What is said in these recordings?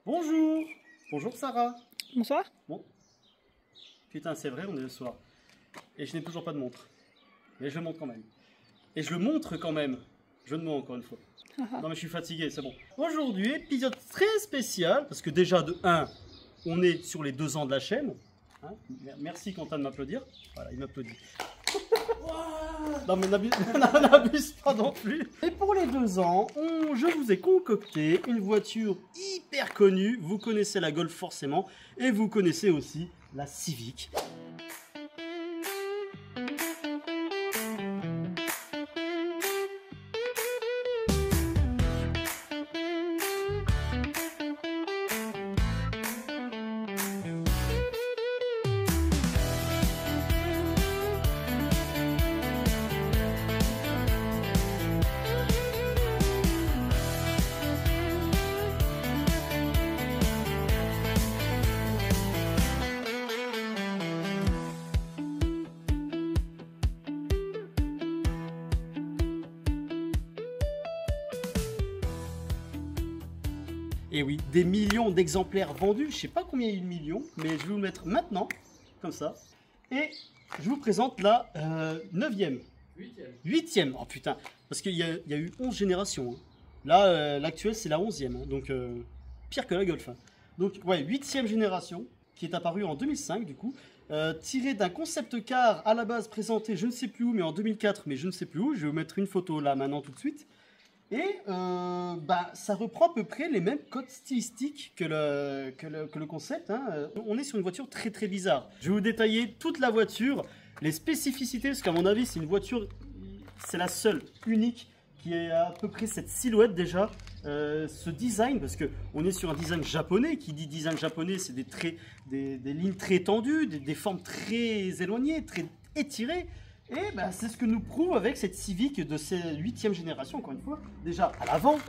Bonjour. Bonjour Sarah. Bonsoir. Bon. Putain, c'est vrai, on est le soir. Et je n'ai toujours pas de montre. Mais je le montre quand même. Et je le montre quand même. Je ne mens encore une fois. Non mais je suis fatigué, c'est bon. Aujourd'hui, épisode très spécial. Parce que déjà, de 1, on est sur les 2 ans de la chaîne. Hein, merci Quentin de m'applaudir. Voilà, il m'applaudit. Non mais n'abuse pas non plus. Et pour les 2 ans, je vous ai concocté une voiture hyper connue. Vous connaissez la Golf forcément. Et vous connaissez aussi la Civic. Et oui, des millions d'exemplaires vendus. Je sais pas combien il y a eu de millions, mais je vais vous le mettre maintenant, comme ça. Et je vous présente la 9e. 8e. Oh putain, parce qu'il y a eu 11 générations. Hein. Là, l'actuelle, c'est la 11e. Hein, donc, pire que la Golf. Hein. Donc, ouais, 8e génération, qui est apparue en 2005, du coup. Tiré d'un concept car à la base présenté, je ne sais plus où, mais en 2004, mais je ne sais plus où. Je vais vous mettre une photo là, maintenant, tout de suite. Et ça reprend à peu près les mêmes codes stylistiques que le concept. Hein. On est sur une voiture très très bizarre. Je vais vous détailler toute la voiture, les spécificités, parce qu'à mon avis c'est une voiture, c'est la seule, unique, qui a à peu près cette silhouette déjà, ce design, parce qu'on est sur un design japonais. Qui dit design japonais, c'est des lignes très tendues, des formes très éloignées, très étirées. Et c'est ce que nous prouve avec cette Civic de cette 8e génération, encore une fois. Déjà, à l'avant,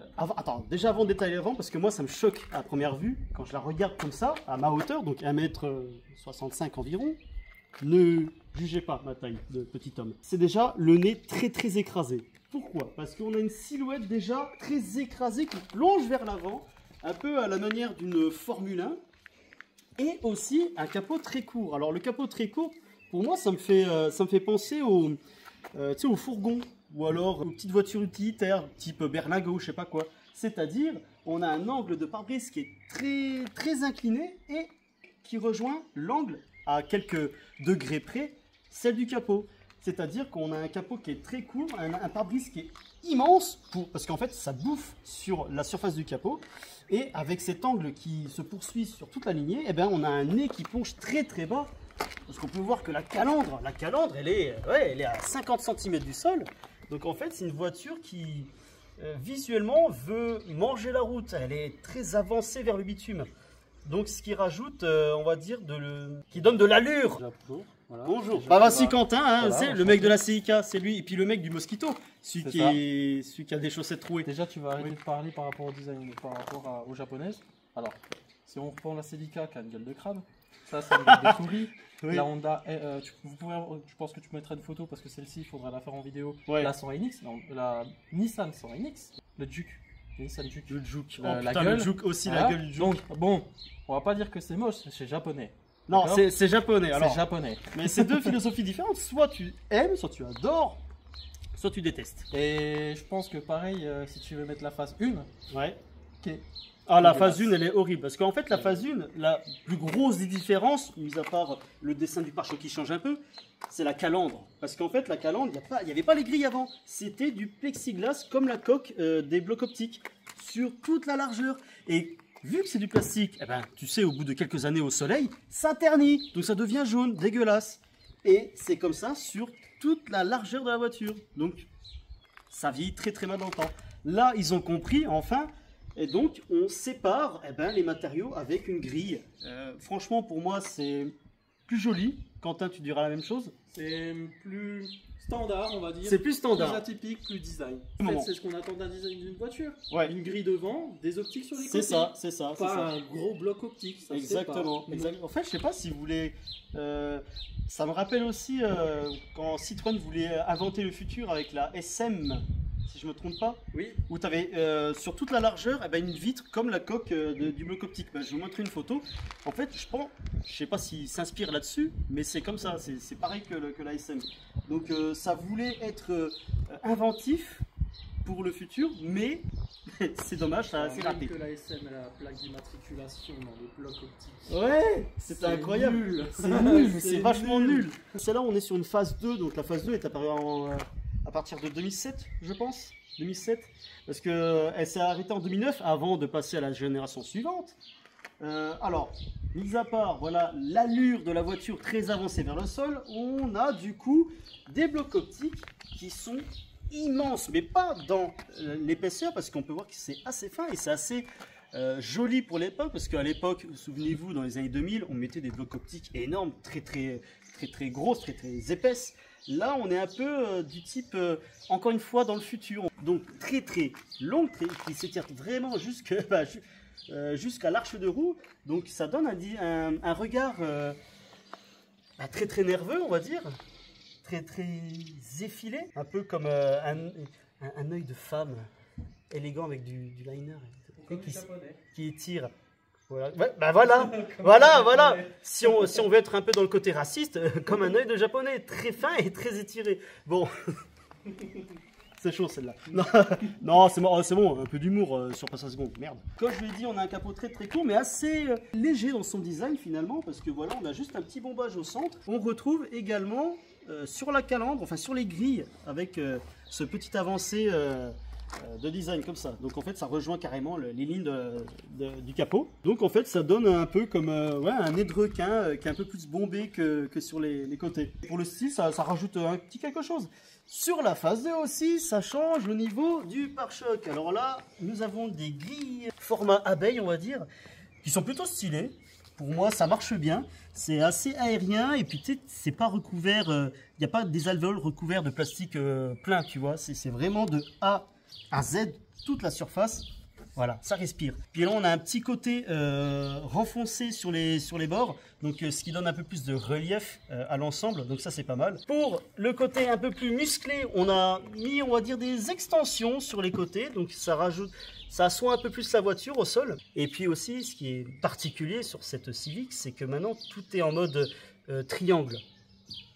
déjà avant de détailler l'avant, parce que moi ça me choque à première vue, quand je la regarde comme ça, à ma hauteur, donc 1,65 m environ. Ne jugez pas ma taille de petit homme. C'est déjà le nez très très écrasé. Pourquoi? Parce qu'on a une silhouette déjà très écrasée qui plonge vers l'avant, un peu à la manière d'une Formule 1. Et aussi un capot très court. Alors le capot très court, pour moi, ça me fait penser au fourgon ou alors aux petites voitures utilitaires type Berlingot, je sais pas quoi. C'est-à-dire, on a un angle de pare-brise qui est très, très incliné et qui rejoint l'angle à quelques degrés près, celle du capot. C'est-à-dire qu'on a un capot qui est très court, un pare-brise qui est immense, parce qu'en fait, ça bouffe sur la surface du capot. Et avec cet angle qui se poursuit sur toute la lignée, eh ben, on a un nez qui plonge très très bas. Parce qu'on peut voir que la calandre, elle est à 50 cm du sol. Donc en fait, c'est une voiture qui, visuellement, veut manger la route. Elle est très avancée vers le bitume. Donc ce qui rajoute, on va dire, qui donne de l'allure. Voilà. Bonjour. Bah voici Quentin, hein, voilà, c'est le mec de la CIK, c'est lui. Et puis le mec du Mosquito, celui qui a des chaussettes trouées. Déjà, tu vas arrêter de parler par rapport au design, par rapport aux japonaises. Alors, si on reprend la Celica qui a une gueule de crabe, ça c'est une gueule de souris. Oui. La Honda, je pense que tu mettras une photo parce que celle-ci, il faudra la faire en vidéo. Ouais. La 100NX, non, la Nissan 100NX, le Juke. Nissan Juke. Le Juke. La gueule. Le Juke aussi, voilà. La gueule du Juke. Donc, bon, on va pas dire que c'est moche, c'est japonais. Non, c'est japonais. C'est japonais. Mais c'est deux philosophies différentes. Soit tu aimes, soit tu adores, soit tu détestes. Et je pense que pareil, si tu veux mettre la phase 1, ouais. Okay. Ah, la phase 1, elle est horrible. Parce qu'en fait, la phase 1, la plus grosse des différences, mis à part le dessin du pare-choc qui change un peu, c'est la calandre. Parce qu'en fait, la calandre, il n'y avait pas les grilles avant. C'était du plexiglas comme la coque des blocs optiques sur toute la largeur. Et vu que c'est du plastique, eh ben, tu sais, au bout de quelques années au soleil, ça ternit. Donc ça devient jaune, dégueulasse. Et c'est comme ça sur toute la largeur de la voiture. Donc ça vieillit très très mal dans le temps. Là, ils ont compris, enfin. Et donc, on sépare les matériaux avec une grille. Franchement, pour moi, c'est plus joli. Quentin, tu diras la même chose? C'est plus standard, on va dire. C'est plus standard. Plus atypique, plus design. En fait, c'est ce qu'on attend d'un design d'une voiture. Ouais. Une grille devant, des optiques sur les côtés. C'est ça. Pas un gros bloc optique. Ça exactement. En fait, je sais pas si vous voulez... ça me rappelle aussi quand Citroën voulait inventer le futur avec la SM si je me trompe pas. Oui. Où tu avais sur toute la largeur une vitre comme la coque du bloc optique. Je vais vous montrer une photo. En fait, je sais pas s'il s'inspire là-dessus, mais c'est comme ça, c'est pareil que l'ASM. Donc ça voulait être inventif pour le futur, mais c'est dommage, ça a assez raté. Que l'ASM a la plaque d'immatriculation dans les blocs optiques. Ouais, c'était incroyable. C'est nul, c'est vachement nul. Celle-là, on est sur une phase 2, donc la phase 2 est apparue à partir de 2007, je pense. 2007, parce qu'elle s'est arrêtée en 2009 avant de passer à la génération suivante. Alors, mis à part voilà l'allure de la voiture très avancée vers le sol, on a du coup des blocs optiques qui sont immense, mais pas dans l'épaisseur, parce qu'on peut voir que c'est assez fin et c'est assez joli pour l'époque, parce qu'à l'époque, souvenez-vous, dans les années 2000, on mettait des blocs optiques énormes, très grosses, très épaisses. Là, on est un peu du type, encore une fois, dans le futur. Donc très long, qui s'étire vraiment jusqu'à l'arche de roue. Donc ça donne un regard très nerveux, on va dire. Très effilé, un peu comme un œil de femme élégant avec du liner qui étire. Voilà, ouais, bah voilà. Si on veut être un peu dans le côté raciste, comme un œil de japonais, très fin et très étiré. Bon, c'est chaud celle-là. Non, c'est bon, un peu d'humour sur Passage seconde. Merde. Comme je l'ai dit, on a un capot très court, mais assez léger dans son design finalement, parce que voilà, on a juste un petit bombage au centre. On retrouve également sur la calandre, enfin sur les grilles, avec ce petit avancé de design comme ça. Donc en fait ça rejoint carrément les lignes du capot. Donc en fait ça donne un peu comme un nez de requin qui est un peu plus bombé que sur les côtés. Pour le style ça rajoute un petit quelque chose. Sur la phase 2 aussi, ça change au niveau du pare-choc. Alors là, nous avons des grilles format abeille, on va dire, qui sont plutôt stylées. Pour moi, ça marche bien. C'est assez aérien et puis tu sais, c'est pas recouvert. Il n'y a pas des alvéoles recouverts de plastique plein, tu vois. C'est vraiment de A à Z, toute la surface. Voilà, ça respire. Puis là, on a un petit côté renfoncé sur les bords, donc ce qui donne un peu plus de relief à l'ensemble. Donc ça, c'est pas mal. Pour le côté un peu plus musclé, on a mis, on va dire, des extensions sur les côtés. Donc ça assoit un peu plus la voiture au sol. Et puis aussi, ce qui est particulier sur cette Civic, c'est que maintenant, tout est en mode triangle.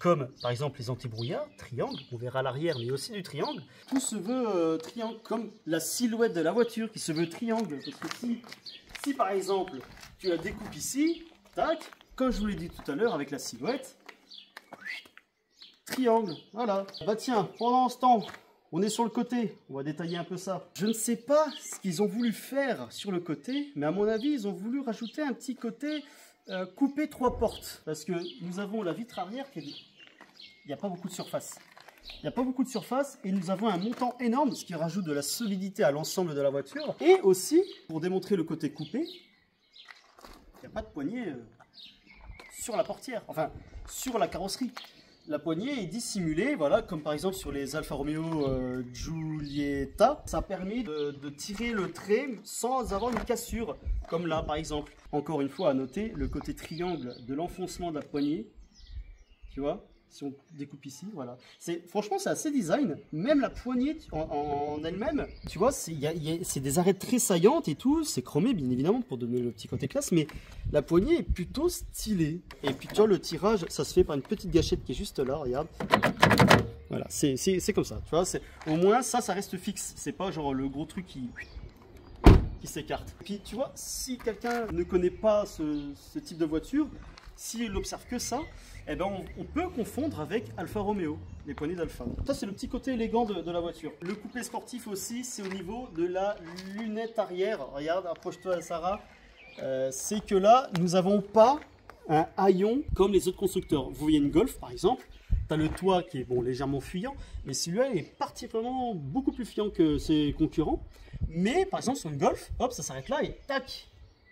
Comme par exemple les anti-brouillards, triangle, on verra à l'arrière, mais aussi du triangle. Tout se veut triangle, comme la silhouette de la voiture qui se veut triangle. Parce que si par exemple tu la découpes ici, tac, comme je vous l'ai dit tout à l'heure avec la silhouette, triangle, voilà. Bah tiens, pendant ce temps, on est sur le côté, on va détailler un peu ça. Je ne sais pas ce qu'ils ont voulu faire sur le côté, mais à mon avis, ils ont voulu rajouter un petit côté couper 3 portes. Parce que nous avons la vitre arrière qui est... Il n'y a pas beaucoup de surface. Il n'y a pas beaucoup de surface et nous avons un montant énorme, ce qui rajoute de la solidité à l'ensemble de la voiture. Et aussi, pour démontrer le côté coupé, il n'y a pas de poignée sur la portière, enfin sur la carrosserie. La poignée est dissimulée, voilà, comme par exemple sur les Alfa Romeo Giulietta. Ça a permis de tirer le trait sans avoir une cassure, comme là par exemple. Encore une fois à noter le côté triangle de l'enfoncement de la poignée, tu vois. Si on découpe ici, voilà. Franchement, c'est assez design. Même la poignée en elle-même, tu vois, c'est des arêtes très saillantes et tout. C'est chromé, bien évidemment, pour donner le petit côté classe. Mais la poignée est plutôt stylée. Et puis, tu vois, le tirage, ça se fait par une petite gâchette qui est juste là, regarde. Voilà, c'est comme ça. Tu vois, au moins, ça reste fixe. C'est pas genre le gros truc qui s'écarte. Et puis, tu vois, si quelqu'un ne connaît pas ce type de voiture, s'il n'observe que ça, eh ben on peut confondre avec Alfa Romeo, les poignées d'Alfa. Ça, c'est le petit côté élégant de la voiture. Le coupé sportif aussi, c'est au niveau de la lunette arrière. Regarde, approche-toi, Sarah. C'est que là, nous n'avons pas un haillon comme les autres constructeurs. Vous voyez une Golf, par exemple. Tu as le toit qui est bon, légèrement fuyant, mais celui-là est particulièrement beaucoup plus fuyant que ses concurrents. Mais par exemple, sur une Golf, hop, ça s'arrête là et tac,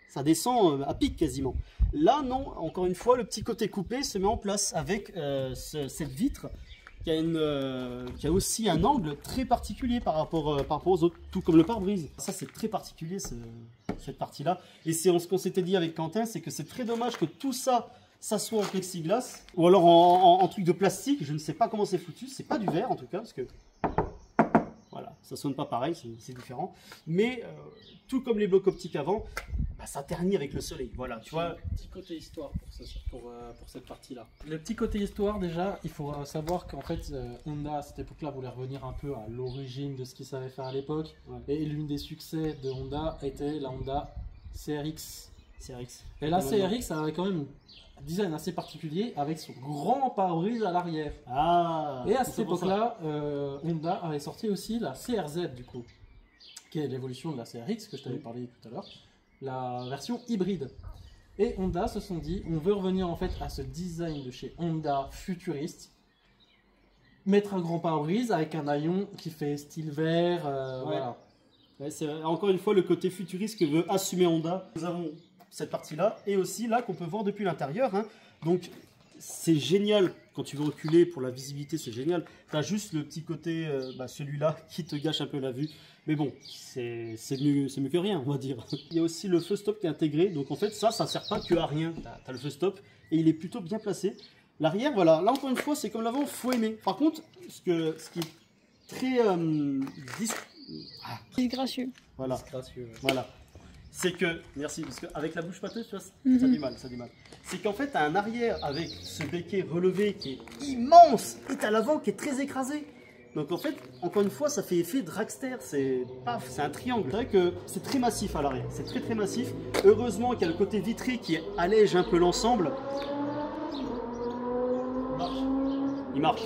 ça descend à pic quasiment. Là, non, encore une fois, le petit côté coupé se met en place avec cette vitre qui a aussi un angle très particulier par rapport aux autres, tout comme le pare-brise. Ça, c'est très particulier, cette partie-là. Et c'est ce qu'on s'était dit avec Quentin, c'est que c'est très dommage que tout ça soit en plexiglas, ou alors en truc de plastique. Je ne sais pas comment c'est foutu, c'est pas du verre en tout cas, parce que... Voilà, ça sonne pas pareil, c'est différent. Mais tout comme les blocs optiques avant, bah, ça ternit avec le soleil. Voilà, tu vois. Petit côté histoire pour cette partie-là. Le petit côté histoire, déjà, il faut savoir qu'en fait, Honda à cette époque-là voulait revenir un peu à l'origine de ce qu'il savait faire à l'époque. Ouais. Et l'une des succès de Honda était la Honda CRX. Et la CRX avait quand même un design assez particulier avec son grand pare-brise à l'arrière. Ah, et à cette époque-là, Honda avait sorti aussi la CRZ du coup, qui est l'évolution de la CRX que je t'avais parlé tout à l'heure, la version hybride. Et Honda se sont dit, on veut revenir en fait à ce design de chez Honda futuriste, mettre un grand pare-brise avec un haillon qui fait style vert, voilà. Ouais, c'est encore une fois le côté futuriste que veut assumer Honda. Nous avons cette partie-là et aussi là qu'on peut voir depuis l'intérieur. Hein. Donc c'est génial quand tu veux reculer pour la visibilité, c'est génial. Tu as juste le petit côté, celui-là, qui te gâche un peu la vue. Mais bon, c'est mieux que rien, on va dire. Il y a aussi le feu stop qui est intégré. Donc en fait, ça ne sert pas que à rien. Tu as le feu stop et il est plutôt bien placé. L'arrière, voilà, là encore une fois, c'est comme l'avant, il faut aimer. Par contre, ce qui est très disgracieux. Voilà. Disgracieux, ouais. Voilà. C'est que, merci, parce qu'avec la bouche pâteuse, tu vois, ça dit mal, ça dit mal. C'est qu'en fait, tu as un arrière avec ce béquet relevé qui est immense et tu as l'avant qui est très écrasé. Donc en fait, encore une fois, ça fait effet dragster, c'est un triangle. C'est vrai que c'est très massif à l'arrière, c'est très massif. Heureusement qu'il y a le côté vitré qui allège un peu l'ensemble. Il marche.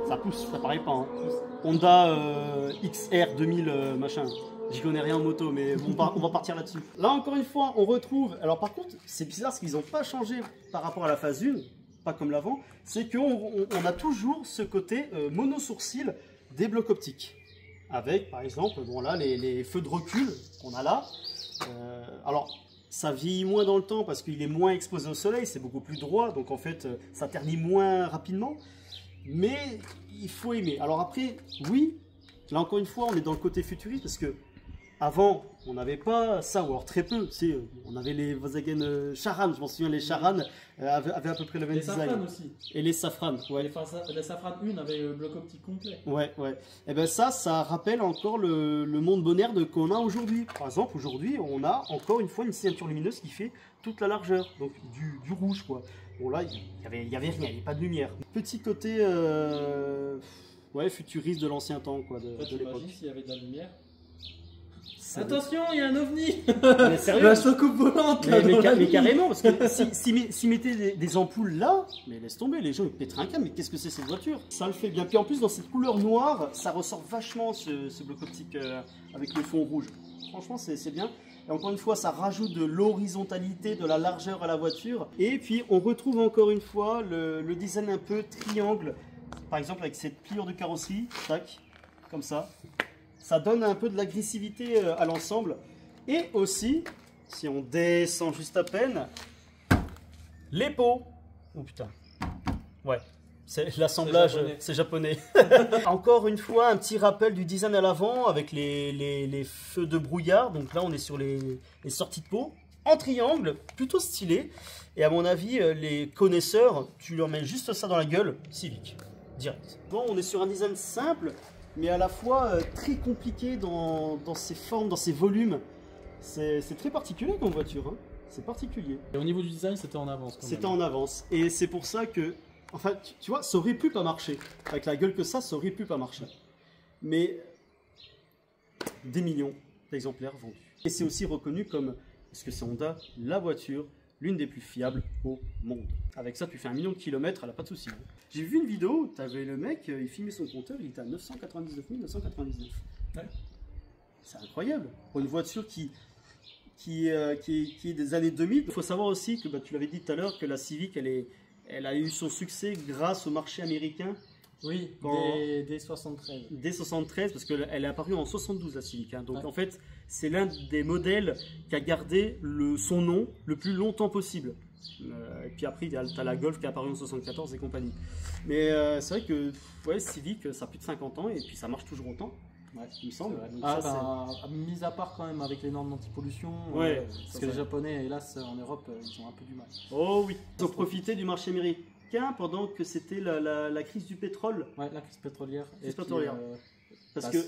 Ça pousse, ça paraît pas. Hein. Honda XR 2000 machin. J'y connais rien en moto, mais on va partir là-dessus. Là, encore une fois, on retrouve... Alors par contre, c'est bizarre, parce qu'ils n'ont pas changé par rapport à la phase 1, pas comme l'avant, c'est qu'on a toujours ce côté mono-sourcil des blocs optiques. Avec, par exemple, bon là, les feux de recul qu'on a là. Alors, ça vieillit moins dans le temps parce qu'il est moins exposé au soleil, c'est beaucoup plus droit, donc en fait, ça ternit moins rapidement. Mais il faut aimer. Alors après, oui, là encore une fois, on est dans le côté futuriste parce que avant, on n'avait pas ça, ou alors très peu. On avait les Volkswagen Charan, je m'en souviens, les Charan avaient à peu près le même design. Les Safran aussi. Et les Safran, ouais. Les Safran 1 avaient le bloc optique complet. Ouais. Et bien ça rappelle encore le monde bonaire qu'on a aujourd'hui. Par exemple, aujourd'hui, on a encore une fois une ceinture lumineuse qui fait toute la largeur, donc du rouge, quoi. Bon là, il y avait rien, il n'y avait pas de lumière. Petit côté futuriste de l'ancien temps, quoi, de l'époque. S'il y avait de la lumière. Attention, il y a un ovni. Mais sérieux, la soucoupe volante là, mais carrément, parce que s'ils mettaient des ampoules là, mais laisse tomber, les gens ils pèteraient un câble, mais qu'est-ce que c'est cette voiture? Ça le fait bien. Puis en plus, dans cette couleur noire, ça ressort vachement ce bloc optique avec le fond rouge. Franchement, c'est bien. Et encore une fois, ça rajoute de l'horizontalité, de la largeur à la voiture. Et puis, on retrouve encore une fois le design un peu triangle. Par exemple, avec cette pliure de carrosserie, tac, comme ça. Ça donne un peu de l'agressivité à l'ensemble. Et aussi, si on descend juste à peine, les pots. Oh putain. Ouais, l'assemblage, c'est japonais. Encore une fois, un petit rappel du design à l'avant avec les feux de brouillard. Donc là, on est sur les sorties de pots en triangle, plutôt stylé. Et à mon avis, les connaisseurs, tu leur mets juste ça dans la gueule, Civic, direct. Bon, on est sur un design simple, mais à la fois très compliqué dans ses formes, dans ses volumes. C'est très particulier comme voiture, hein. C'est particulier. Et au niveau du design, c'était en avance. C'était en avance. Et c'est pour ça que, enfin, tu vois, ça aurait pu pas marcher. Avec la gueule que ça aurait pu pas marcher. Mais des millions d'exemplaires vendus. Et c'est aussi reconnu comme, parce que c'est Honda, la voiture l'une des plus fiables au monde. Avec ça, tu fais 1 million de kilomètres, elle n'a pas de souci. J'ai vu une vidéo où tu avais le mec, il filmait son compteur, il était à 999 999. Ouais. C'est incroyable. Pour une voiture qui est des années 2000. Il faut savoir aussi que, tu l'avais dit tout à l'heure, que la Civic, elle a eu son succès grâce au marché américain. Oui, dès 73. Dès 73, parce qu'elle est apparue en 72, la Civic. Hein. Donc en fait, c'est l'un des modèles qui a gardé son nom le plus longtemps possible. Et puis après, tu as la Golf qui est apparue en 74 et compagnie. Mais c'est vrai que Civic, ça a plus de 50 ans et puis ça marche toujours autant. Ouais, il me semble. Donc mis à part quand même avec les normes d'antipollution, parce que les Japonais, hélas, en Europe, ils ont un peu du mal. Oh oui, ils ont profité du marché américain pendant que c'était la crise du pétrole. Ouais, la crise pétrolière. Parce que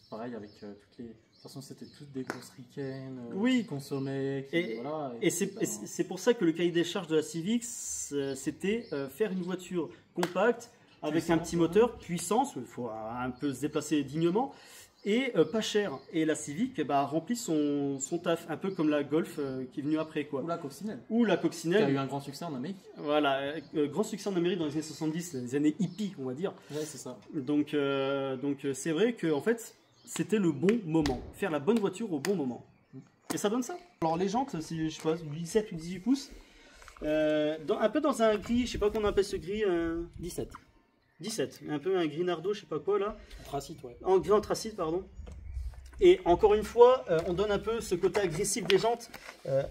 pareil avec toutes les... De toute façon, c'était toutes des grosses ricaines oui. qui consommaient. Voilà, et c'est pour ça que le cahier des charges de la Civic, c'était faire une voiture compacte, avec un petit moteur, puissance, il faut un peu se déplacer dignement, et pas cher. Et la Civic a rempli son taf, un peu comme la Golf qui est venue après, quoi. Ou la Coccinelle. Qui a eu un grand succès en Amérique. Voilà, grand succès en Amérique dans les années 70, les années hippies, on va dire. Ouais, c'est ça. Donc c'est vrai que en fait, c'était le bon moment. Faire la bonne voiture au bon moment. Et ça donne ça. Alors les jantes, c'est, je sais pas, 17 ou 18 pouces. Un peu dans un gris, je sais pas comment on appelle ce gris. 17, un peu un gris nardo, je sais pas quoi là. Anthracite, ouais. En gris anthracite, pardon. Et encore une fois, on donne un peu ce côté agressif des jantes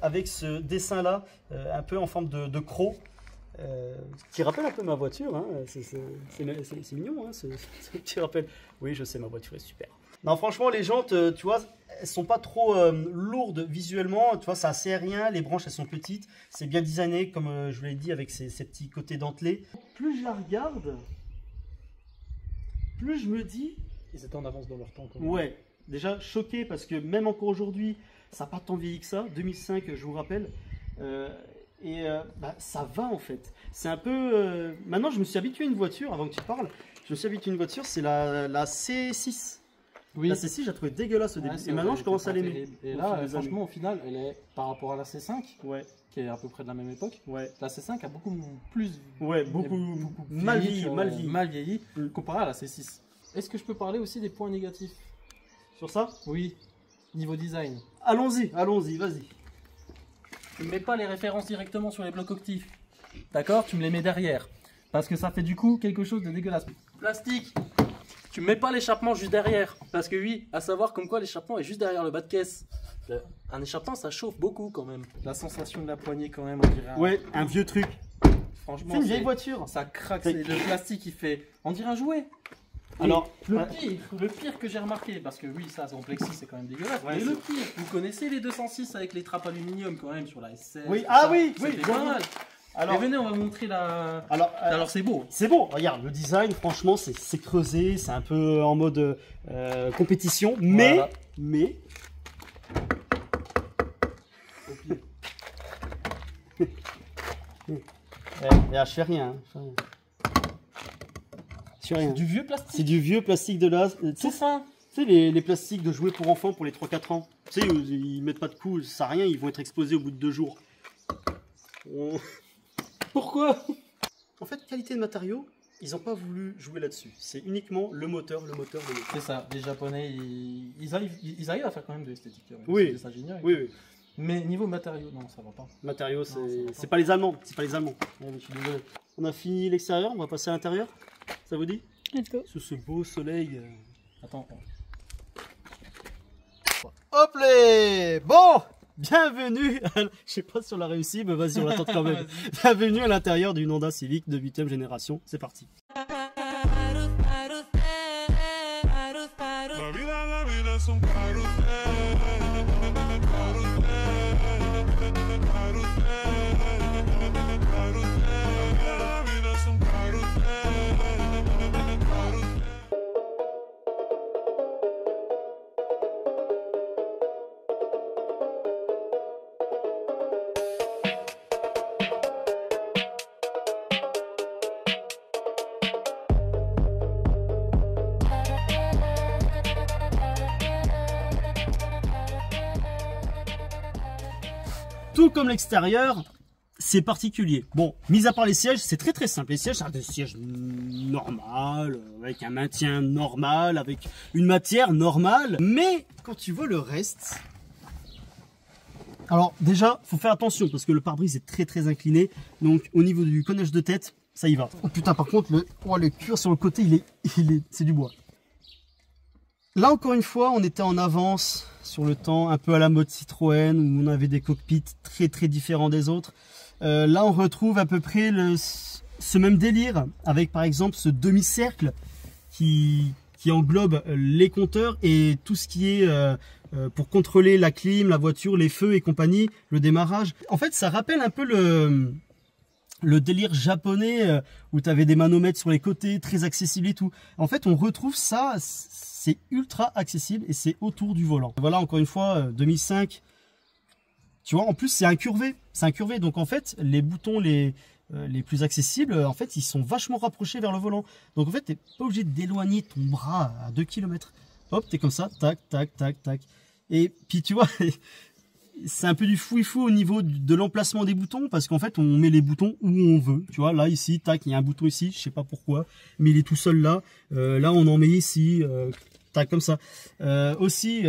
avec ce dessin là, un peu en forme de croc, qui rappelle un peu ma voiture. Hein. C'est mignon, hein, ce petit rappel. Oui, je sais, ma voiture est super. Non, franchement, les jantes, tu vois, elles sont pas trop lourdes visuellement. Tu vois, c'est assez aérien. Les branches, elles sont petites. C'est bien designé, comme je vous l'ai dit, avec ces petits côtés dentelés. Plus je la regarde, plus je me dis... Ils étaient en avance dans leur temps. Quand même. Ouais, déjà choqué parce que même encore aujourd'hui, ça n'a pas tant vieilli que ça. 2005, je vous rappelle. Ça va en fait. C'est un peu... Maintenant, je me suis habitué à une voiture, avant que tu parles. Je me suis habitué à une voiture, c'est la C6. Oui. La C6, je la trouvais dégueulasse au début. Et maintenant, je commence à l'aimer. Et là, franchement, au final, elle est par rapport à la C5, ouais. qui est à peu près de la même époque. Ouais. La C5 a beaucoup plus. Ouais, beaucoup mal vieilli comparé à la C6. Est-ce que je peux parler aussi des points négatifs sur ça? Oui. Niveau design. Allons-y, vas-y. Tu ne mets pas les références directement sur les blocs octifs. D'accord? Tu me les mets derrière. Parce que ça fait du coup quelque chose de dégueulasse. Plastique. Tu mets pas l'échappement juste derrière. Parce que oui, à savoir comme quoi l'échappement est juste derrière le bas de caisse. Un échappement, ça chauffe beaucoup quand même. La sensation de la poignée quand même, on dirait. Ouais, un vieux truc. Franchement, c'est une vieille voiture. Ça craque, le plastique il fait. On dirait un jouet. Alors, le pire que j'ai remarqué, parce que oui, ça en plexi c'est quand même dégueulasse. Ouais, mais le pire, vous connaissez les 206 avec les trappes aluminium quand même sur la S16. Oui, c'est pas mal. Alors, venez, on va montrer la. Alors c'est beau. C'est beau. Regarde, le design, franchement, c'est creusé, c'est un peu en mode compétition, mais. Je fais rien. C'est du vieux plastique. C'est du vieux plastique de là. Tout fin. Tu sais, les plastiques de jouets pour enfants pour les 3-4 ans. Tu sais, ils mettent pas de coups, ça sert à rien, ils vont être explosés au bout de 2 jours. Pourquoi? En fait, qualité de matériaux, ils n'ont pas voulu jouer là-dessus. C'est uniquement le moteur. C'est ça, les Japonais, ils arrivent à faire quand même de l'esthétique. Oui. C'est ingénieur. Oui. Mais niveau matériaux, non, ça va pas. Matériaux, c'est pas les Allemands. Ouais, je suis désolé. On a fini l'extérieur, on va passer à l'intérieur. Ça vous dit? Let's go. Sous ce beau soleil. Attends. Hop là! Bon! Bienvenue, je sais pas si on l'a réussi, mais vas-y, on l'attend quand même. Bienvenue à l'intérieur d'une Honda Civic de 8e génération, c'est parti. Tout comme l'extérieur, c'est particulier. Bon, mis à part les sièges, c'est très simple. Les sièges, c'est des sièges normaux, avec un maintien normal, avec une matière normale. Mais quand tu vois le reste... Alors déjà, faut faire attention parce que le pare-brise est très incliné. Donc au niveau du connage de tête, ça y va. Oh putain, par contre, le cuir sur le côté, c'est du bois. Là encore une fois, on était en avance sur le temps, un peu à la mode Citroën, où on avait des cockpits très différents des autres. Là, on retrouve à peu près ce même délire, avec par exemple ce demi-cercle qui englobe les compteurs et tout ce qui est pour contrôler la clim, la voiture, les feux et compagnie, le démarrage. En fait, ça rappelle un peu le délire japonais où tu avais des manomètres sur les côtés, très accessible et tout. En fait, on retrouve ça, c'est ultra accessible et c'est autour du volant. Voilà, encore une fois, 2005. Tu vois, en plus, c'est incurvé. C'est incurvé. Donc, en fait, les boutons les plus accessibles, en fait, ils sont vachement rapprochés vers le volant. Donc, en fait, tu n'es pas obligé d'éloigner ton bras à 2 km. Hop, tu es comme ça, tac, tac, tac, tac. Et puis, tu vois, c'est un peu du fouille-fou au niveau de l'emplacement des boutons, parce qu'en fait, on met les boutons où on veut. Tu vois, là, ici, tac, il y a un bouton ici, je sais pas pourquoi, mais il est tout seul là. Là, on en met ici, tac, comme ça. Aussi,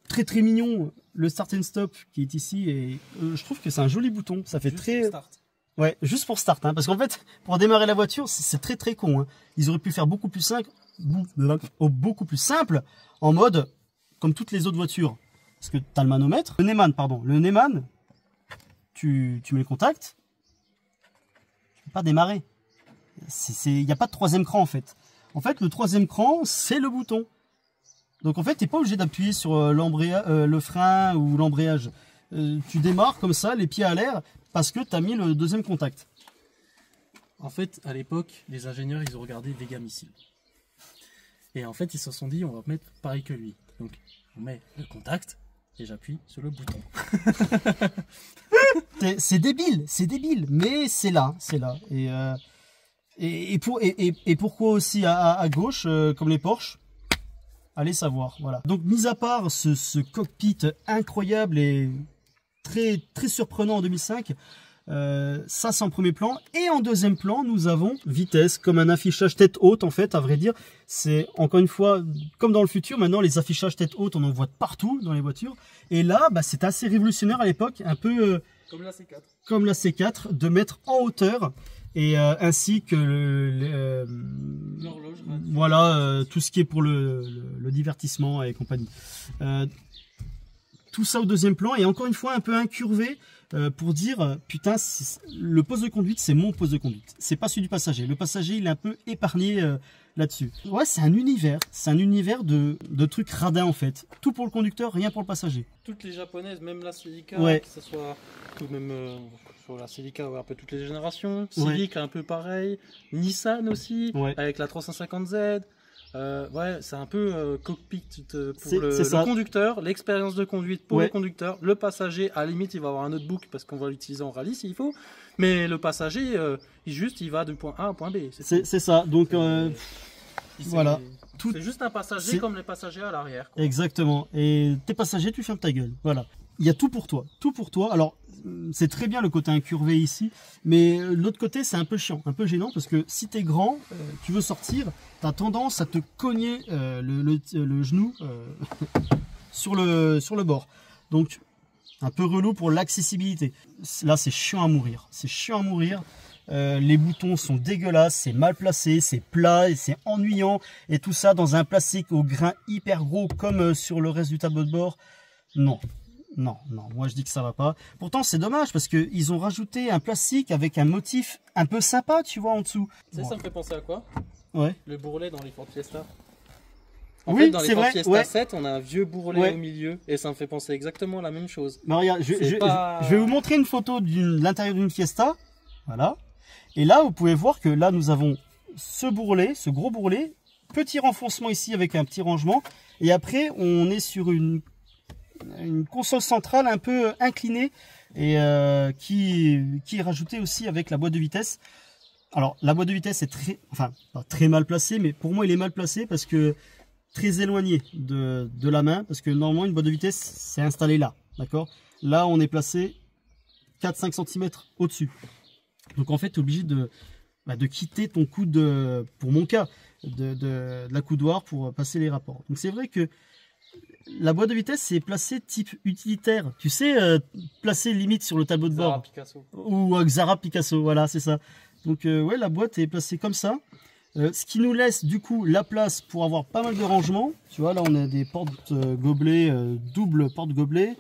très très mignon, le start and stop qui est ici, et je trouve que c'est un joli bouton. Ça fait juste très... Start. Ouais, juste pour start, hein, parce qu'en fait, pour démarrer la voiture, c'est très très con. Hein. Ils auraient pu faire beaucoup plus simple, en mode, comme toutes les autres voitures. Parce que tu as le manomètre, le Neyman, pardon. Le Neyman, tu mets le contact, tu peux pas démarrer. Il n'y a pas de troisième cran en fait. En fait, le troisième cran, c'est le bouton. Donc en fait, tu n'es pas obligé d'appuyer sur le frein ou l'embrayage. Tu démarres comme ça, les pieds à l'air, parce que tu as mis le deuxième contact. En fait, à l'époque, les ingénieurs, ils ont regardé Vega Missile. Et en fait, ils se sont dit, on va mettre pareil que lui. Donc, on met le contact et j'appuie sur le bouton. C'est débile, mais c'est là. Et pourquoi aussi à gauche, comme les Porsche, allez savoir. Voilà. Donc, mis à part ce cockpit incroyable et très, très surprenant en 2005, ça c'est en premier plan. Et en deuxième plan, nous avons vitesse, comme un affichage tête haute en fait, à vrai dire. C'est encore une fois, comme dans le futur, maintenant les affichages tête haute, on en voit partout dans les voitures. Et là, bah, c'était assez révolutionnaire à l'époque, un peu comme la C4. Comme la C4, de mettre en hauteur, et ainsi que l'horloge. Voilà, tout ce qui est pour le divertissement et compagnie. Tout ça au deuxième plan, et encore une fois un peu incurvé, pour dire putain, le poste de conduite c'est mon poste de conduite, c'est pas celui du passager. Le passager il est un peu épargné là-dessus. Ouais, c'est un univers de trucs radins en fait. Tout pour le conducteur, rien pour le passager. Toutes les japonaises, même la Celica, ouais. Que ce soit tout même sur la Celica, un peu toutes les générations. Civic un peu pareil, Nissan aussi, avec la 350Z. Ouais, c'est un peu cockpit pour le conducteur, l'expérience de conduite pour le conducteur. Le passager, à la limite, il va avoir un notebook parce qu'on va l'utiliser en rallye s'il faut. Mais le passager, il va de point A à point B. C'est ça. Donc voilà. C'est juste un passager comme les passagers à l'arrière. Exactement. Et tes passagers, tu fermes ta gueule. Voilà. Il y a tout pour toi. Tout pour toi. Alors, c'est très bien le côté incurvé ici, mais l'autre côté c'est un peu chiant, un peu gênant, parce que si t'es grand, tu veux sortir, t'as tendance à te cogner le genou sur le bord. Donc un peu relou pour l'accessibilité. Là c'est chiant à mourir. C'est chiant à mourir. Les boutons sont dégueulasses, c'est mal placé, c'est plat et c'est ennuyant. Et tout ça dans un plastique au grain hyper gros comme sur le reste du tableau de bord. Non. Non, moi je dis que ça va pas. Pourtant c'est dommage parce qu'ils ont rajouté un plastique avec un motif un peu sympa, tu vois, en dessous. Ça me fait penser à quoi? Ouais. Le bourrelet dans les Ford Fiesta. Oui, dans les Ford Fiesta 7, on a un vieux bourrelet au milieu et ça me fait penser exactement à la même chose. Bah, regarde, je vais vous montrer une photo de l'intérieur d'une Fiesta. Voilà. Et là, vous pouvez voir que là, nous avons ce bourrelet, ce gros bourrelet, petit renfoncement ici avec un petit rangement. Et après, on est sur une console centrale un peu inclinée et qui est rajoutée aussi avec la boîte de vitesse. Alors la boîte de vitesse est pas très mal placée, mais pour moi il est mal placé parce que très éloigné de la main, parce que normalement une boîte de vitesse c'est installé là, d'accord. Là on est placé 4-5 cm au-dessus, donc en fait tu es obligé de quitter ton coude, pour mon cas, de la coudoir pour passer les rapports. Donc c'est vrai que la boîte de vitesse c'est placé type utilitaire, tu sais, placé limite sur le tableau de bord. Picasso. Ou Xara Picasso, voilà, c'est ça. Donc ouais, la boîte est placée comme ça, ce qui nous laisse du coup la place pour avoir pas mal de rangements. Tu vois, là on a des portes gobelets, double porte gobelet,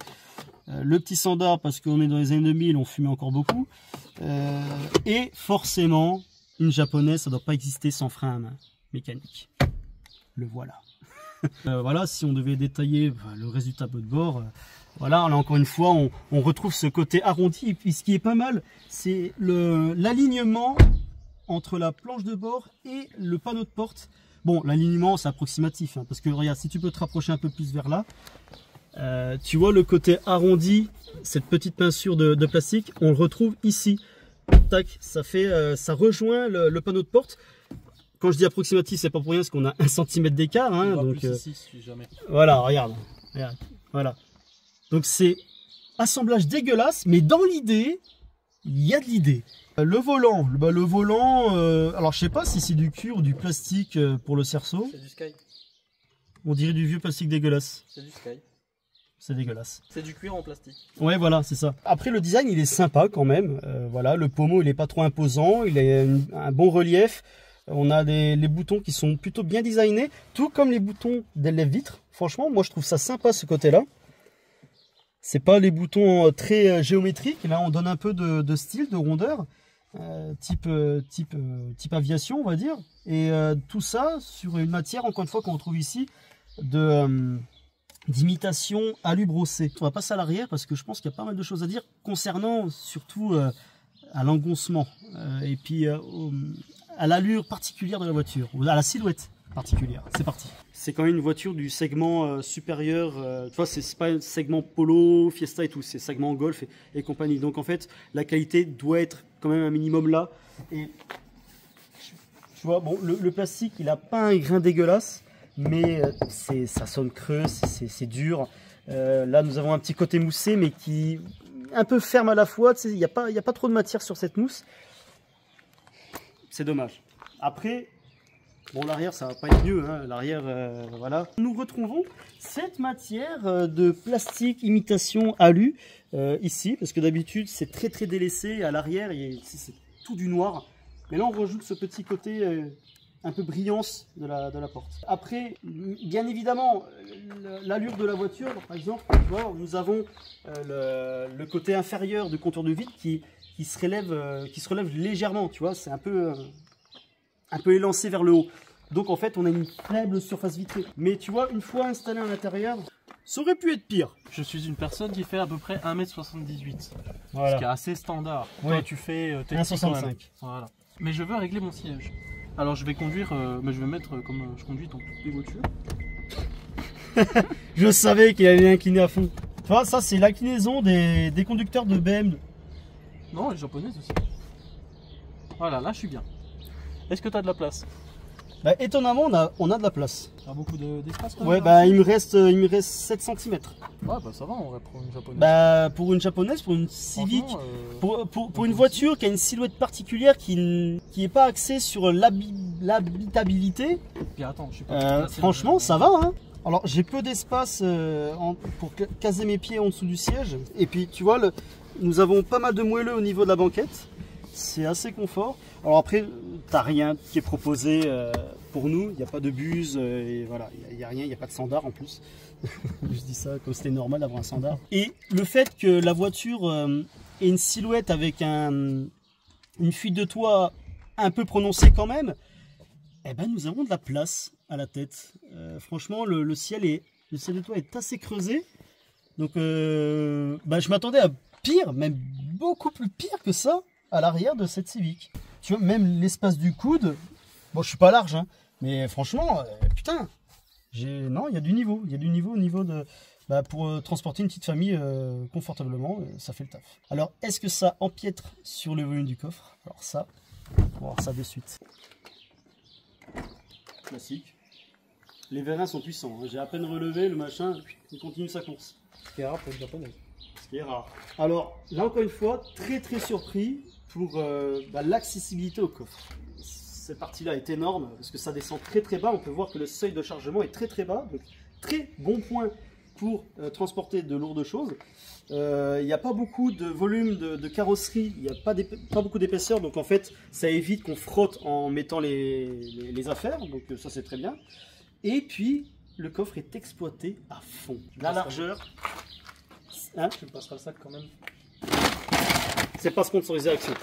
le petit standard parce qu'on est dans les années 2000, on fumait encore beaucoup, et forcément une japonaise, ça doit pas exister sans frein à main mécanique. Le voilà. Voilà, si on devait détailler le reste du tableau de bord, Voilà, là encore une fois, on retrouve ce côté arrondi. Et puis ce qui est pas mal, c'est l'alignement entre la planche de bord et le panneau de porte. Bon, l'alignement, c'est approximatif, hein, parce que regarde, si tu peux te rapprocher un peu plus vers là, tu vois le côté arrondi, cette petite pinçure de plastique, on le retrouve ici. Tac, ça rejoint le panneau de porte. Quand je dis approximatif, c'est pas pour rien, parce qu'on a 1 cm d'écart. Hein, donc, ici, si jamais. Voilà, regarde, voilà. Donc c'est assemblage dégueulasse, mais dans l'idée, il y a de l'idée. Le volant, alors je sais pas si c'est du cuir ou du plastique pour le cerceau. C'est du Sky. On dirait du vieux plastique dégueulasse. C'est du Sky. C'est dégueulasse. C'est du cuir en plastique. Ouais, voilà, c'est ça. Après, le design, il est sympa quand même. Voilà, le pommeau, il est pas trop imposant. Il a un bon relief. On a les boutons qui sont plutôt bien designés. Tout comme les boutons des lève-vitres. Franchement, moi, je trouve ça sympa, ce côté-là. C'est pas les boutons très géométriques. Là, on donne un peu de style, de rondeur. Type aviation, on va dire. Et tout ça sur une matière, encore une fois, qu'on retrouve ici, d'imitation alu brossé. On va passer à l'arrière parce que je pense qu'il y a pas mal de choses à dire concernant surtout à l'engoncement et puis à l'allure particulière de la voiture, ou à la silhouette particulière. C'est parti. C'est quand même une voiture du segment supérieur, tu vois, c'est pas un segment Polo, Fiesta et tout, c'est segment Golf et compagnie. Donc en fait, la qualité doit être quand même un minimum là. Et tu vois, bon, le plastique, il a pas un grain dégueulasse, mais ça sonne creux, c'est dur. Là, nous avons un petit côté moussé, mais qui un peu ferme à la fois. Il n'y a pas trop de matière sur cette mousse. C'est dommage. Après, bon, l'arrière, ça va pas être mieux. Hein. L'arrière, voilà. Nous retrouvons cette matière de plastique imitation alu ici, parce que d'habitude, c'est très délaissé. À l'arrière, c'est tout du noir. Mais là, on rajoute ce petit côté un peu brillance de la porte. Après, bien évidemment, l'allure de la voiture, par exemple, tu vois, nous avons le côté inférieur du contour de vide qui se relève légèrement, tu vois, c'est un peu élancé vers le haut. Donc en fait, on a une faible surface vitrée. Mais tu vois, une fois installé à l'intérieur, ça aurait pu être pire. Je suis une personne qui fait à peu près 1m78. Voilà. Ce qui est assez standard. Ouais. Toi, tu fais 1,65. Voilà. Mais je veux régler mon siège. Alors je vais conduire, mais je vais mettre comme je conduis dans toutes les voitures. Je savais qu'il allait incliner à fond. Tu vois, ça c'est l'inclinaison des conducteurs de BMW. Non, les japonaises aussi. Voilà, là je suis bien. Est-ce que tu as de la place? Bah, étonnamment, on a de la place. Tu as beaucoup d'espace quand même? Ouais, bah il me reste 7 cm. Ouais, bah ça va, on va prendre une japonaise. Bah, pour une japonaise, pour une Civic, pour une voiture qui a une silhouette particulière, qui est pas axée sur l'habitabilité, puis attends, je sais pas. franchement, ça va. Hein. Alors, j'ai peu d'espace pour caser mes pieds en dessous du siège. Et puis, tu vois, nous avons pas mal de moelleux au niveau de la banquette. C'est assez confort. Alors après, t'as rien qui est proposé pour nous. Il n'y a pas de buse, et voilà, il n'y a rien, il n'y a pas de sandar en plus. Je dis ça comme c'était normal d'avoir un sandar. Et le fait que la voiture ait une silhouette avec une fuite de toit un peu prononcée quand même, eh ben nous avons de la place à la tête. Franchement, le ciel de toit est assez creusé. Donc je m'attendais à pire, même beaucoup plus pire que ça, à l'arrière de cette Civic. Tu vois, même l'espace du coude, bon, je suis pas large, hein, mais franchement, putain, non, il y a du niveau. Il y a du niveau au niveau de... pour transporter une petite famille confortablement, ça fait le taf. Alors, est-ce que ça empiètre sur le volume du coffre? Alors ça, on va voir ça de suite. Classique. Les vérins sont puissants, hein. J'ai à peine relevé le machin, il continue sa course. Ce qui est rare pour une japonaise. Ce qui est rare. Alors, là encore une fois, très surpris pour l'accessibilité au coffre. Cette partie-là est énorme parce que ça descend très bas. On peut voir que le seuil de chargement est très bas. Donc, très bon point pour transporter de lourdes choses. Il n'y a pas beaucoup de volume de carrosserie, il n'y a pas beaucoup d'épaisseur. Donc, en fait, ça évite qu'on frotte en mettant les affaires. Donc, ça, c'est très bien. Et puis, le coffre est exploité à fond. La largeur... Hein, tu me passeras le sac quand même. C'est pas sponsorisé Action.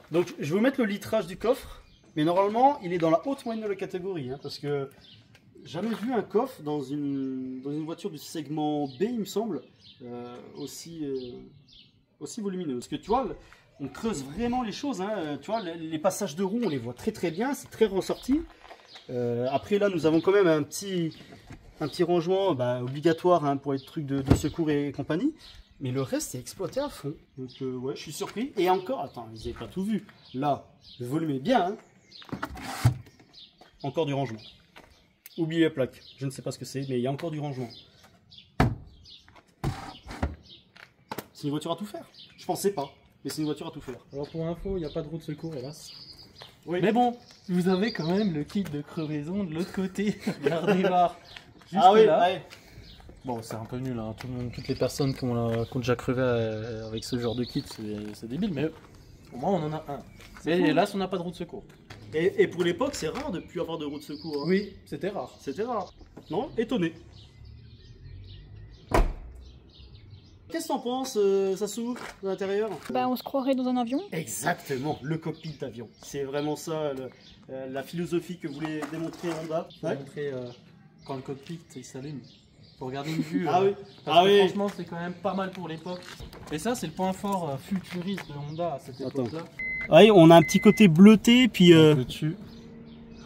Donc je vais vous mettre le litrage du coffre, mais normalement il est dans la haute moyenne de la catégorie, hein, parce que jamais vu un coffre dans une voiture du segment B, il me semble, aussi volumineux. Parce que tu vois, on creuse vraiment les choses. Hein. Tu vois, les passages de roues, on les voit très très bien, c'est très ressorti. Après là, nous avons quand même un petit rangement obligatoire hein, pour les trucs de secours et compagnie. Mais le reste, c'est exploité à fond. Donc, ouais, je suis surpris. Et encore, attends, ils n'avaient pas tout vu. Là, le volume est bien. Hein. Encore du rangement. Oubliez la plaque. Je ne sais pas ce que c'est, mais il y a encore du rangement. C'est une voiture à tout faire. Je pensais pas, mais c'est une voiture à tout faire. Alors, pour info, il n'y a pas de roue de secours, hélas. Oui. Mais bon, vous avez quand même le kit de crevaison de l'autre côté. Regardez voir. Juste Ah oui, là. ouais. Bon, c'est un peu nul, hein. Toutes les personnes qui ont déjà crevé avec ce genre de kit, c'est débile, mais au moins on en a un. Mais hélas, on n'a pas de roue de secours. Et pour l'époque, c'est rare de ne plus avoir de roue de secours. Hein. Oui, c'était rare. C'était rare. Non, étonné. Qu'est-ce que t'en penses, Sassou, de l'intérieur? Bah, on se croirait dans un avion. Exactement, le cockpit d'avion. C'est vraiment ça, la philosophie que voulait démontrer Honda. Ouais. Montrer quand le cockpit il s'allume. Faut regarder une vue. Ah oui. Parce que franchement, c'est quand même pas mal pour l'époque. Et ça, c'est le point fort futuriste de Honda à cette époque-là. Oui, on a un petit côté bleuté, puis dessus.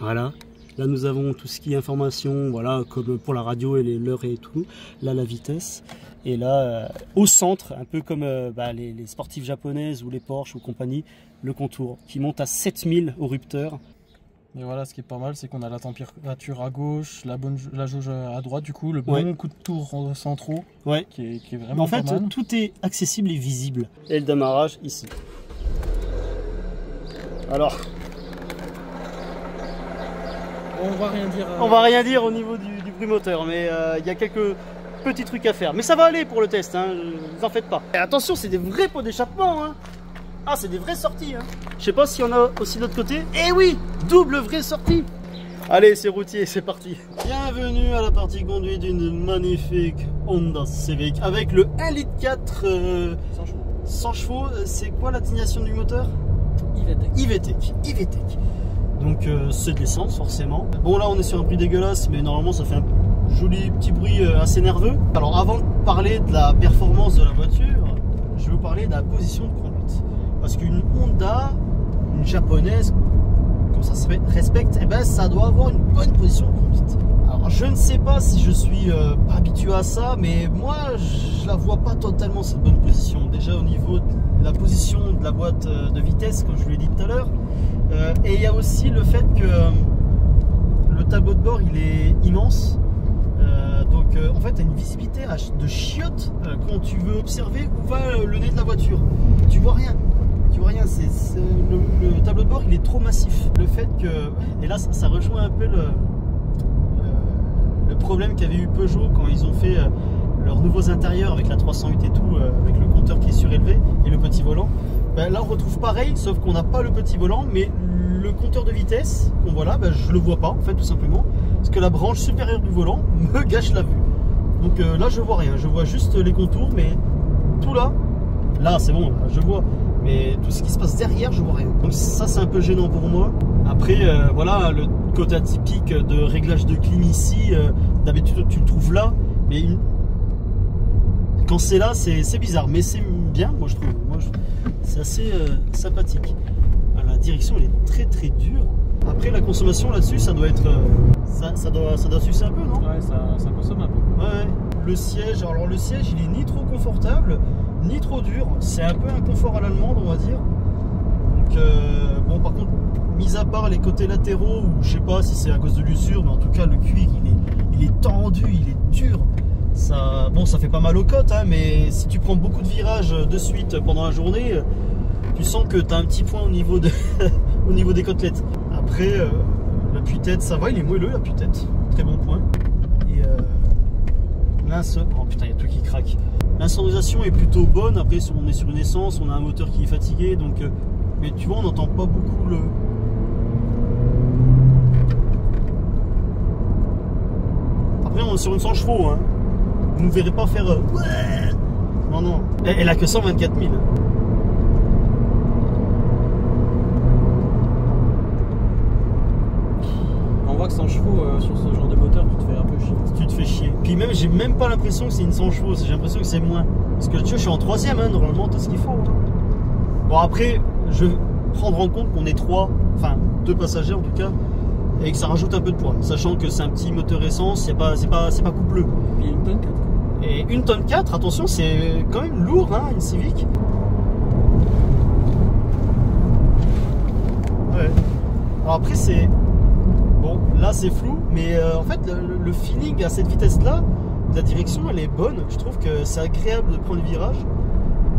Voilà. Là, nous avons tout ce qui est information, voilà, comme pour la radio et l'heure et tout. Là, la vitesse. Et là, au centre, un peu comme les sportives japonaises ou les Porsche ou compagnie, le contour qui monte à 7000 au rupteur. Mais voilà, ce qui est pas mal, c'est qu'on a la température à gauche, la jauge à droite, du coup, le bon coup de tour centraux, ouais. qui est vraiment en fait, pas mal. tout est accessible et visible. Et le démarrage ici. Alors, on va rien dire. On va rien dire au niveau du bruit moteur, mais il y a quelques petits trucs à faire. Mais ça va aller pour le test, hein, ne vous en faites pas. Et attention, c'est des vrais pots d'échappement. Hein. Ah, c'est des vraies sorties. Hein. Je sais pas s'il y en a aussi de l'autre côté. Eh oui, double vraie sortie. Allez, c'est routier, c'est parti. Bienvenue à la partie conduite d'une magnifique Honda Civic avec le 1,4 litre 100 chevaux. C'est quoi la désignation du moteur? IVTEC. Donc c'est de l'essence forcément. Bon, là on est sur un bruit dégueulasse, mais normalement ça fait un joli petit bruit assez nerveux. Alors avant de parler de la performance de la voiture, je vais vous parler de la position de conduite. Parce qu'une Honda, une japonaise, comme ça se respecte, eh ben, ça doit avoir une bonne position de conduite. Alors je ne sais pas si je suis pas habitué à ça, mais moi je la vois pas totalement cette bonne position. Déjà au niveau de la position de la boîte de vitesse, comme je vous l'ai dit tout à l'heure. Et il y a aussi le fait que le tableau de bord il est immense. Donc en fait tu as une visibilité de chiottes quand tu veux observer où va le nez de la voiture. Tu vois rien. Tu vois rien, le tableau de bord il est trop massif. Le fait que, et là ça rejoint un peu le problème qu'avait eu Peugeot quand ils ont fait leurs nouveaux intérieurs avec la 308 et tout, avec le compteur qui est surélevé et le petit volant. Ben là on retrouve pareil, sauf qu'on n'a pas le petit volant, mais le compteur de vitesse qu'on voit là, ben, je le vois pas en fait tout simplement, parce que la branche supérieure du volant me gâche la vue. Donc là je vois rien, je vois juste les contours, mais tout là c'est bon, là, je vois. Mais tout ce qui se passe derrière, je vois rien. Donc ça, c'est un peu gênant pour moi. Après, voilà, le côté atypique de réglage de clim ici, d'habitude, tu le trouves là. Mais quand c'est là, c'est bizarre. Mais c'est bien, moi, je trouve. C'est assez sympathique. La direction, elle est très, très dure. Après, la consommation là-dessus, ça doit être... ça doit sucer un peu, non? Ouais, ça consomme un peu. Ouais. Le siège, alors le siège, il est ni trop confortable, ni trop dur. C'est un peu un confort à l'allemande, on va dire. Donc, bon, par contre, mis à part les côtés latéraux, ou je sais pas si c'est à cause de l'usure, mais en tout cas, le cuir, il est tendu, il est dur. Ça, bon, ça fait pas mal aux côtes, hein, mais si tu prends beaucoup de virages de suite pendant la journée, tu sens que tu as un petit point au niveau, au niveau des côtelettes. Après, l'appui-tête, ça va, il est moelleux, l'appui-tête. Très bon point. Et oh putain, il y a tout qui craque. L'insonorisation est plutôt bonne. Après, on est sur une essence, on a un moteur qui est fatigué, donc. Mais tu vois, on n'entend pas beaucoup le. Après, on est sur une 100 chevaux, hein. Vous ne verrez pas faire. Ouais. Non, non. Elle a que 124 000. On voit que 100 chevaux sur ce genre de moteur, j'ai même pas l'impression que c'est une 100 chevaux, j'ai l'impression que c'est moins. Parce que tu vois, je suis en 3ème, hein, normalement, t'as ce qu'il faut. Hein. Bon, après, je vais prendre en compte qu'on est 3, enfin 2 passagers en tout cas, et que ça rajoute un peu de poids, sachant que c'est un petit moteur essence, c'est pas coupleux. Et une tonne 4. Et une tonne 4, attention, c'est quand même lourd, hein, une Civic. Ouais. Alors après, c'est... Bon, là c'est flou, mais en fait, le feeling à cette vitesse-là, la direction, elle est bonne. Je trouve que c'est agréable de prendre le virage.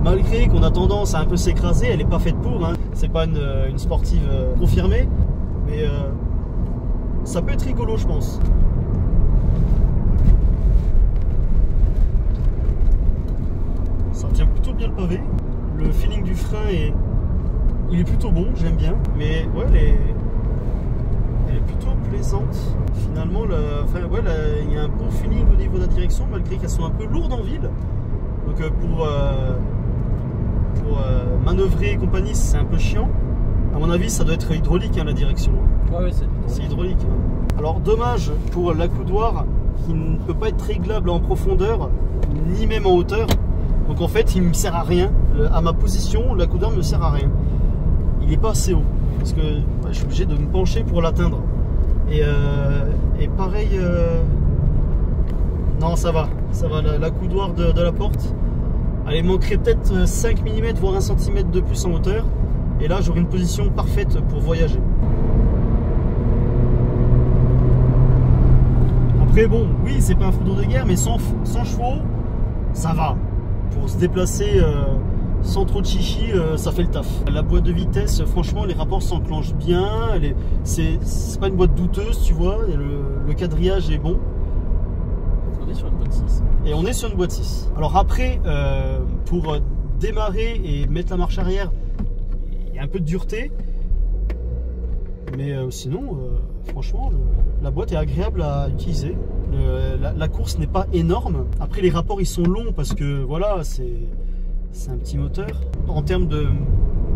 Malgré qu'on a tendance à un peu s'écraser, elle n'est pas faite pour. Hein. C'est pas une sportive confirmée, mais ça peut être rigolo, je pense. Ça tient plutôt bien le pavé. Le feeling du frein il est plutôt bon, j'aime bien. Mais ouais, elle est plutôt plaisante. Finalement, il y a un bon feeling au niveau de la direction, malgré qu'elles sont un peu lourdes en ville. Donc pour manœuvrer et compagnie, c'est un peu chiant. À mon avis, ça doit être hydraulique, hein, la direction. Ouais, c'est hydraulique. Hein. Alors dommage pour l'accoudoir qui ne peut pas être réglable en profondeur, ni même en hauteur. Donc en fait, il ne me sert à rien. À ma position, l'accoudoir ne me sert à rien. Il n'est pas assez haut. Parce que je suis obligé de me pencher pour l'atteindre. Et pareil... Non, ça va. Ça va, l'accoudoir de la porte. Elle manquerait peut-être 5 mm, voire 1 cm de plus en hauteur. Et là, j'aurai une position parfaite pour voyager. Après, bon, oui, c'est pas un foudre de guerre, mais 100 chevaux, ça va. Pour se déplacer sans trop de chichi, ça fait le taf. La boîte de vitesse, franchement, les rapports s'enclenchent bien. C'est pas une boîte douteuse, tu vois. Le quadrillage est bon. On est sur une boîte 6. Et on est sur une boîte 6. Alors après, pour démarrer et mettre la marche arrière, il y a un peu de dureté. Mais sinon, franchement, la boîte est agréable à utiliser. La course n'est pas énorme. Après, les rapports, ils sont longs parce que, voilà, c'est un petit moteur. En termes de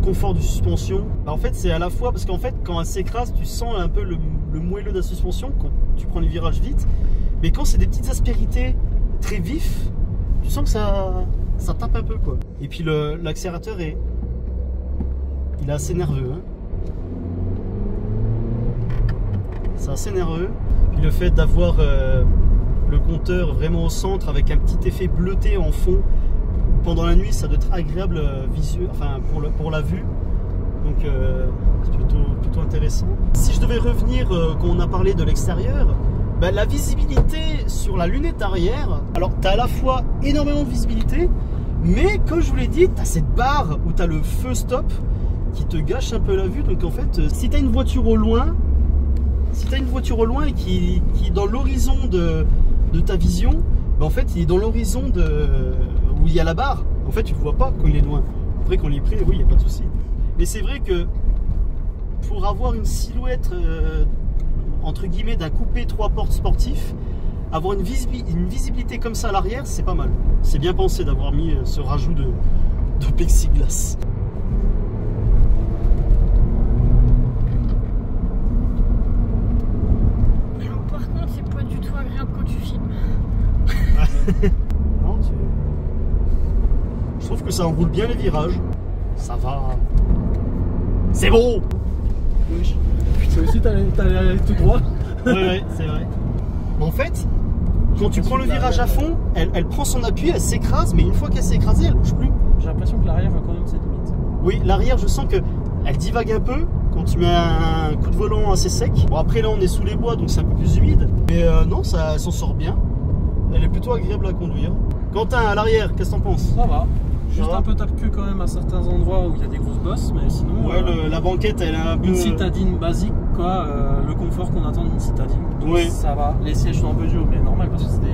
confort de suspension, en fait, c'est à la fois... Parce qu'en fait, quand elle s'écrase, tu sens un peu le moelleux de la suspension quand tu prends les virages vite. Mais quand c'est des petites aspérités très vifs, tu sens que ça tape un peu, quoi. Et puis l'accélérateur il est assez nerveux, hein. C'est assez nerveux. Puis le fait d'avoir le compteur vraiment au centre avec un petit effet bleuté en fond pendant la nuit, ça doit être agréable pour la vue. Donc c'est plutôt intéressant. Si je devais revenir quand on a parlé de l'extérieur, ben, la visibilité sur la lunette arrière, alors tu as à la fois énormément de visibilité, mais comme je vous l'ai dit, tu as cette barre où tu as le feu stop qui te gâche un peu la vue. Donc en fait, si tu as une voiture au loin, et qui est dans l'horizon de ta vision, ben en fait il est dans l'horizon où il y a la barre. En fait tu ne le vois pas quand il est loin. Après quand il est près, oui, il n'y a pas de souci. Mais c'est vrai que pour avoir une silhouette entre guillemets d'un coupé 3 portes sportif, avoir une visibilité comme ça à l'arrière, c'est pas mal. C'est bien pensé d'avoir mis ce rajout de plexiglas. Par contre, c'est pas du tout agréable quand tu filmes. Non, je trouve que ça enroule bien les virages. Ça va. C'est bon. Oui. Putain, aussi t'allais aller tout droit. Oui, c'est vrai. En fait, quand tu prends le virage à fond, elle prend son appui, elle s'écrase, mais une fois qu'elle s'est écrasée, elle bouge plus. J'ai l'impression que l'arrière a quand même ses limites. Oui, l'arrière, je sens qu'elle divague un peu quand tu mets un coup de volant assez sec. Bon, après là, on est sous les bois, donc c'est un peu plus humide. Mais non, elle s'en sort bien. Elle est plutôt agréable à conduire. Quentin, à l'arrière, qu'est-ce que t'en penses? Ça va. Juste un peu tape-cul quand même à certains endroits où il y a des grosses bosses, mais sinon... Ouais, la banquette, elle est un peu... Une citadine basique, quoi, le confort qu'on attend d'une citadine. Donc oui. Ça va. Les sièges sont un peu durs, mais normal, parce que c'est des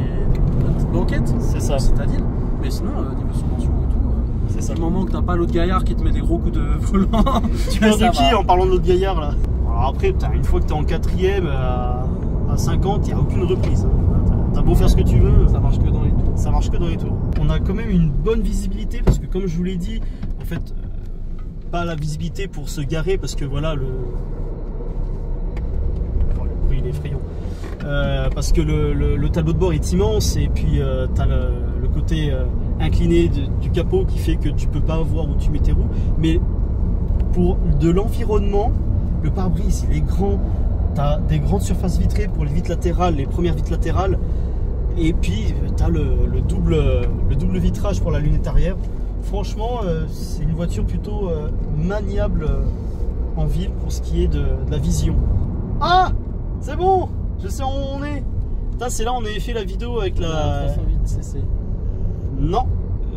petites banquettes. C'est ça. Citadine. Mais sinon, niveau suspension et tout... c'est ça. Le moment que t'as pas l'autre gaillard qui te met des gros coups de volant... Tu parles de qui en parlant de l'autre gaillard, là? Alors après, une fois que t'es en 4ème à 50, il n'y a aucune reprise. T'as beau faire ce que tu veux, ça marche que dans les tours. Ça marche que dans les tours. On a quand même une bonne visibilité parce que comme je vous l'ai dit, en fait, pas la visibilité pour se garer parce que voilà, le bruit est effrayant. Parce que le tableau de bord est immense et puis tu as le côté incliné du capot qui fait que tu peux pas voir où tu mets tes roues. Mais pour de l'environnement, le pare-brise il est grand. Tu as des grandes surfaces vitrées pour les vitres latérales, les premières vitres latérales. Et puis tu as le double vitrage pour la lunette arrière. Franchement, c'est une voiture plutôt maniable en ville pour ce qui est de la vision. Ah, c'est bon, je sais où on est. C'est là on avait fait la vidéo avec la 308cc. Non,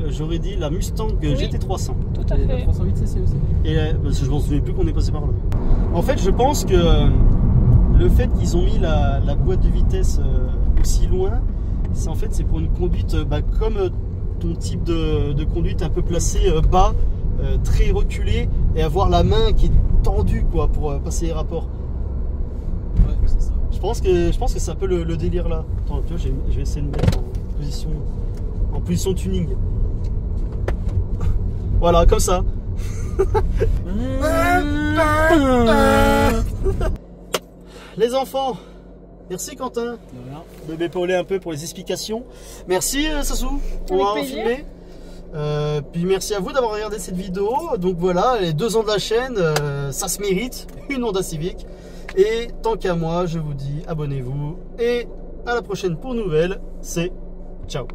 j'aurais dit la Mustang GT300. Tout à fait. La 308cc aussi. Et parce que je m'en souviens plus qu'on est passé par là. En fait, je pense que le fait qu'ils ont mis la boîte de vitesse aussi loin, c'est pour une conduite comme ton type de conduite un peu placé bas, très reculé, et avoir la main qui est tendue quoi pour passer les rapports. Ouais, c'est ça. Je pense que c'est un peu le délire là. Attends, tu vois, je vais essayer de me mettre en position tuning. Voilà, comme ça. Les enfants, merci Quentin de m'épauler un peu pour les explications. Merci Sassou pour m'avoir filmé. Puis merci à vous d'avoir regardé cette vidéo. Donc voilà, les 2 ans de la chaîne, ça se mérite, une Honda Civic. Et tant qu'à moi, je vous dis abonnez-vous et à la prochaine pour nouvelles. C'est ciao.